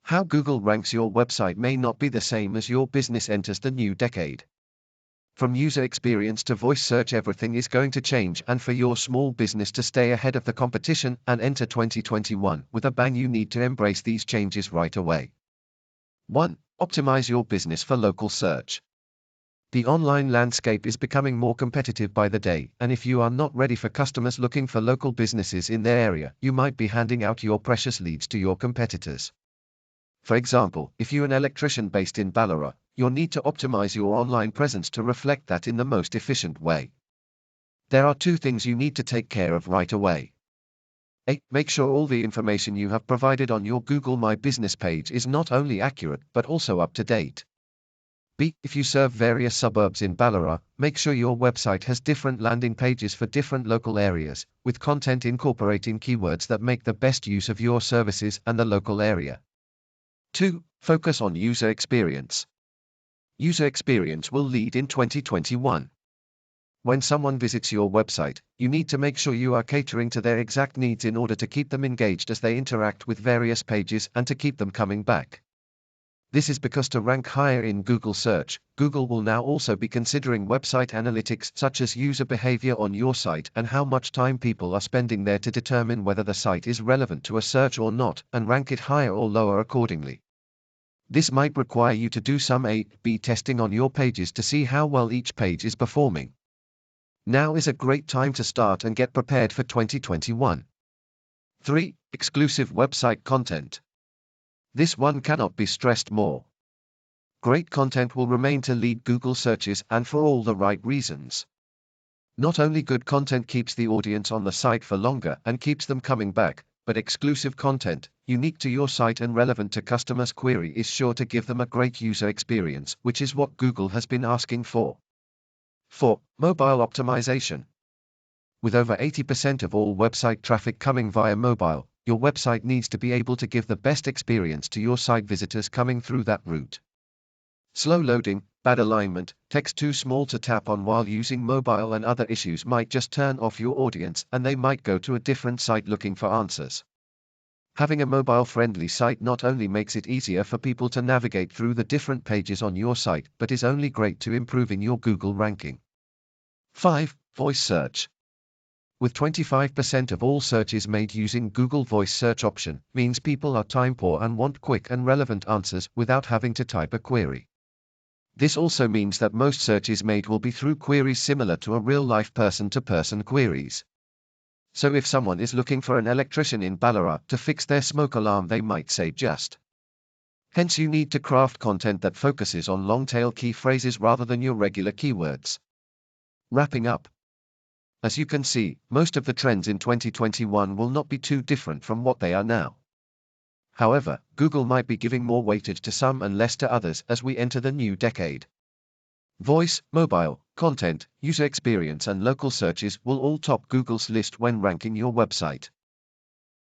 How Google ranks your website may not be the same as your business enters the new decade. From user experience to voice search, everything is going to change, and for your small business to stay ahead of the competition and enter 2021 with a bang, you need to embrace these changes right away. 1. Optimize your business for local search. The online landscape is becoming more competitive by the day, and if you are not ready for customers looking for local businesses in their area, you might be handing out your precious leads to your competitors. For example, if you're an electrician based in Ballarat, you'll need to optimize your online presence to reflect that in the most efficient way. There are two things you need to take care of right away. A. Make sure all the information you have provided on your Google My Business page is not only accurate but also up to date. B. If you serve various suburbs in Ballarat, make sure your website has different landing pages for different local areas, with content incorporating keywords that make the best use of your services and the local area. 2. Focus on user experience. User experience will lead in 2021. When someone visits your website, you need to make sure you are catering to their exact needs in order to keep them engaged as they interact with various pages and to keep them coming back. This is because to rank higher in Google search, Google will now also be considering website analytics such as user behavior on your site and how much time people are spending there to determine whether the site is relevant to a search or not, and rank it higher or lower accordingly. This might require you to do some A/B testing on your pages to see how well each page is performing. Now is a great time to start and get prepared for 2021. 3. Exclusive website content. This one cannot be stressed more. Great content will remain to lead Google searches, and for all the right reasons. Not only good content keeps the audience on the site for longer and keeps them coming back, but exclusive content, unique to your site and relevant to customers' query, is sure to give them a great user experience, which is what Google has been asking for. 4. Mobile optimization. With over 80% of all website traffic coming via mobile, your website needs to be able to give the best experience to your site visitors coming through that route. Slow loading, bad alignment, text too small to tap on while using mobile, and other issues might just turn off your audience and they might go to a different site looking for answers. Having a mobile-friendly site not only makes it easier for people to navigate through the different pages on your site, but is only great to improving your Google ranking. 5. Voice search. With 25% of all searches made using Google Voice search option, means people are time poor and want quick and relevant answers without having to type a query. This also means that most searches made will be through queries similar to a real-life person-to-person queries. So if someone is looking for an electrician in Ballarat to fix their smoke alarm, they might say just. Hence you need to craft content that focuses on long-tail key phrases rather than your regular keywords. Wrapping up. As you can see, most of the trends in 2021 will not be too different from what they are now. However, Google might be giving more weightage to some and less to others as we enter the new decade. Voice, mobile, content, user experience and local searches will all top Google's list when ranking your website.